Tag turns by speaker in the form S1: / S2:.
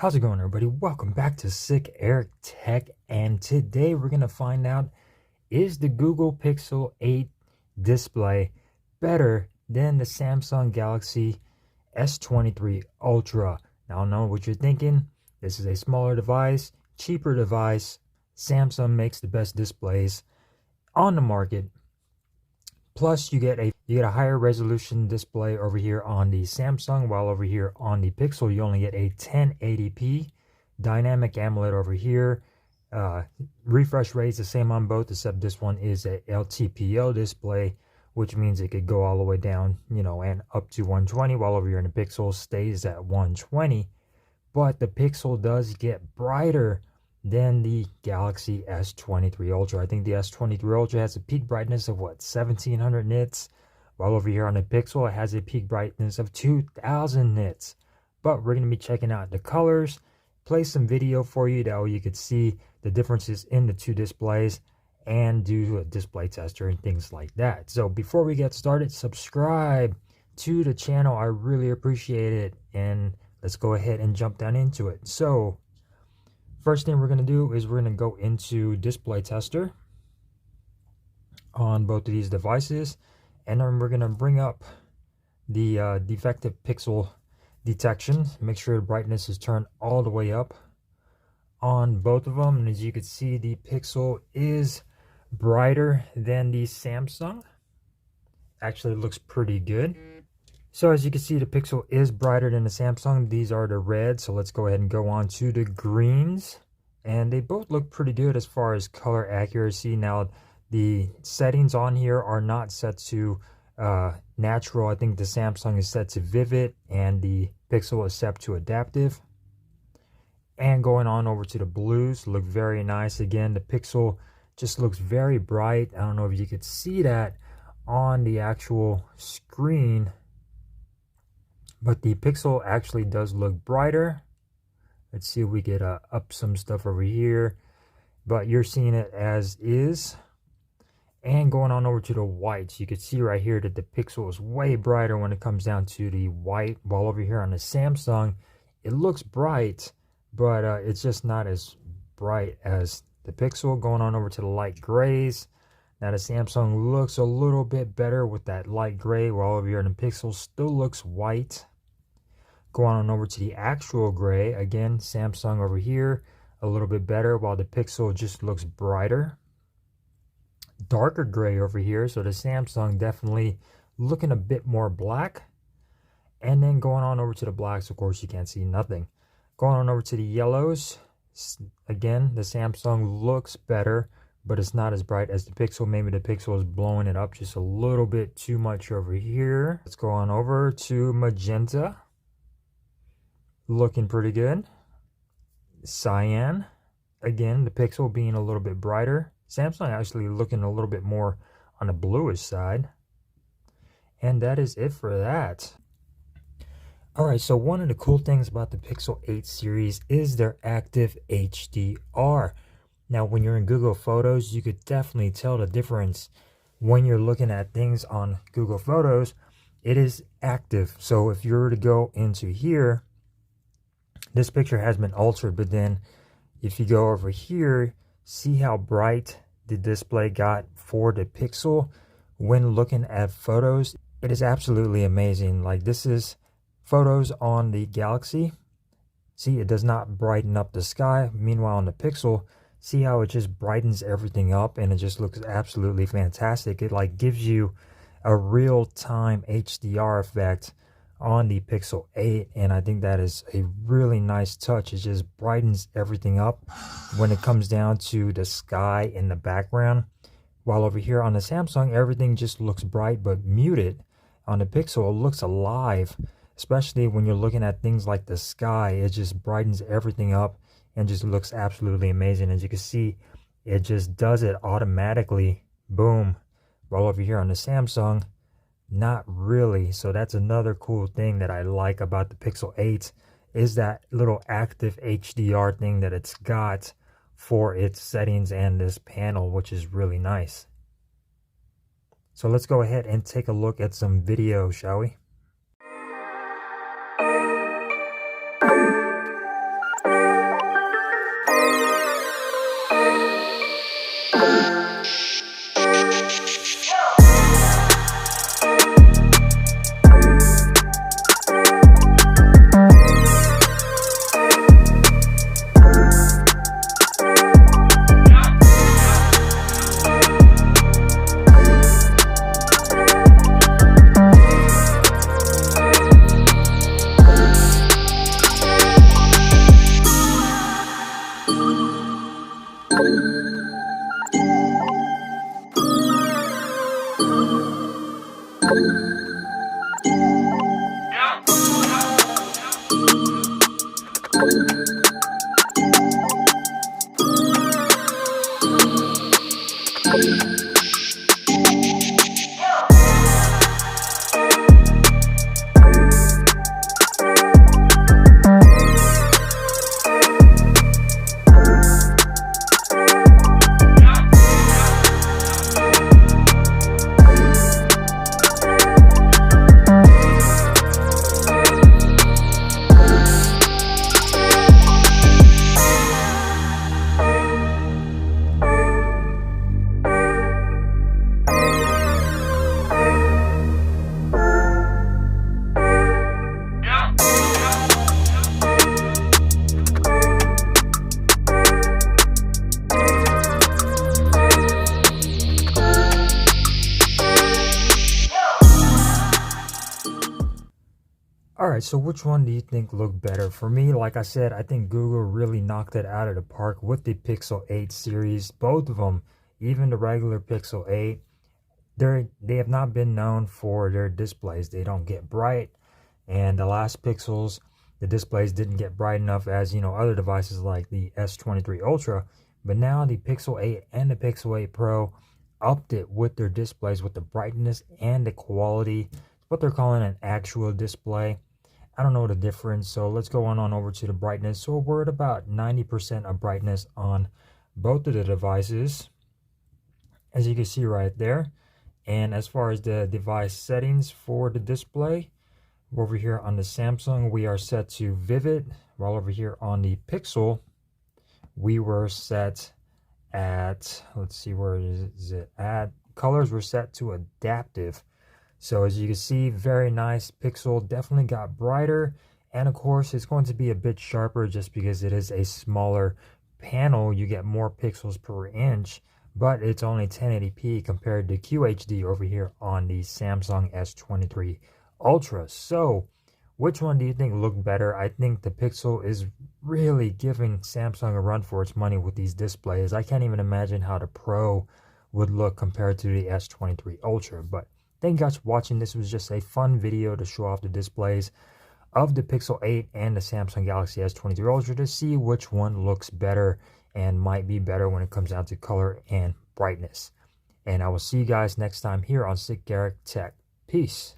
S1: How's it going, everybody? Welcome back to Sick Eric Tech, and today we're going to find out, is the Google Pixel 8 display better than the Samsung Galaxy S23 Ultra? Now, I know what you're thinking. This is a smaller device, cheaper device. Samsung makes the best displays on the market. Plus, you get a higher resolution display over here on the Samsung, while over here on the Pixel, you only get a 1080p dynamic AMOLED over here. Refresh rate is the same on both, except this one is a LTPO display, which means it could go all the way down, and up to 120, while over here in the Pixel stays at 120. But the Pixel does get brighter than the Galaxy S23 Ultra. I think the S23 Ultra has a peak brightness of 1700 nits, while over here on the Pixel it has a peak brightness of 2000 nits. But we're going to be checking out the colors, play some video for you that way you could see the differences in the two displays, and do a display tester and things like that. So before we get started, subscribe to the channel. I really appreciate it, and let's go ahead and jump down into it. So first thing we're going to do is we're going to go into display tester on both of these devices, and then we're going to bring up the defective pixel detection. Make sure the brightness is turned all the way up on both of them, and as you can see, the Pixel is brighter than the Samsung. Actually, it looks pretty good. So as you can see, the Pixel is brighter than the Samsung. These are the reds, so let's go ahead and go on to the greens. And they both look pretty good as far as color accuracy. Now, the settings on here are not set to natural. I think the Samsung is set to vivid, and the Pixel is set to adaptive. And going on over to the blues, look very nice. Again, the Pixel just looks very bright. I don't know if you could see that on the actual screen, but the Pixel actually does look brighter. Let's see if we get up some stuff over here, but you're seeing it as is. And going on over to the whites, you can see right here that the Pixel is way brighter when it comes down to the white, while over here on the Samsung, it looks bright, but it's just not as bright as the Pixel. Going on over to the light grays. Now the Samsung looks a little bit better with that light gray, while over here in the Pixel still looks white. Going on over to the actual gray, again, Samsung over here a little bit better, while the Pixel just looks brighter. Darker gray over here, so the Samsung definitely looking a bit more black. And then going on over to the blacks, of course you can't see nothing. Going on over to the yellows, again, the Samsung looks better, but it's not as bright as the Pixel. Maybe the Pixel is blowing it up just a little bit too much over here. Let's go on over to magenta. Looking pretty good. Cyan, again, the Pixel being a little bit brighter. Samsung actually looking a little bit more on the bluish side. And that is it for that. Alright, so one of the cool things about the Pixel 8 series is their active HDR. Now, when you're in Google Photos, you could definitely tell the difference when you're looking at things on Google Photos. It is active. So if you were to go into here, this picture has been altered, but then if you go over here, see how bright the display got for the Pixel when looking at photos. It is absolutely amazing. Like, this is photos on the Galaxy. See, it does not brighten up the sky. Meanwhile, on the Pixel, see how it just brightens everything up, and it just looks absolutely fantastic. It like gives you a real-time HDR effect on the Pixel 8, and I think that is a really nice touch. It just brightens everything up when it comes down to the sky in the background, while over here on the Samsung, everything just looks bright but muted. On the Pixel, it looks alive, especially when you're looking at things like the sky. It just brightens everything up and just looks absolutely amazing. As you can see, it just does it automatically. Boom. While over here on the Samsung, not really. So that's another cool thing that I like about the Pixel 8, is that little active HDR thing that it's got for its settings and this panel, which is really nice. So let's go ahead and take a look at some video, shall we? Alright, so which one do you think looked better? For me, like I said, I think Google really knocked it out of the park with the Pixel 8 series. Both of them, even the regular Pixel 8, they have not been known for their displays. They don't get bright, and the last Pixels, the displays didn't get bright enough as, other devices like the S23 Ultra. But now the Pixel 8 and the Pixel 8 Pro upped it with their displays, with the brightness and the quality. What they're calling an actual display. I don't know the difference, so let's go on over to the brightness. So we're at about 90% of brightness on both of the devices, as you can see right there. And as far as the device settings for the display, over here on the Samsung, we are set to vivid, while over here on the Pixel, we were set at, let's see, where is it at? Colors were set to adaptive. So as you can see, very nice. Pixel definitely got brighter, and of course it's going to be a bit sharper just because it is a smaller panel. You get more pixels per inch, but it's only 1080p compared to QHD over here on the Samsung S23 Ultra. So which one do you think looked better? I think the Pixel is really giving Samsung a run for its money with these displays. I can't even imagine how the Pro would look compared to the S23 Ultra, but thank you guys for watching. This was just a fun video to show off the displays of the Pixel 8 and the Samsung Galaxy S23 Ultra to see which one looks better and might be better when it comes down to color and brightness. And I will see you guys next time here on Sick Garrick Tech. Peace.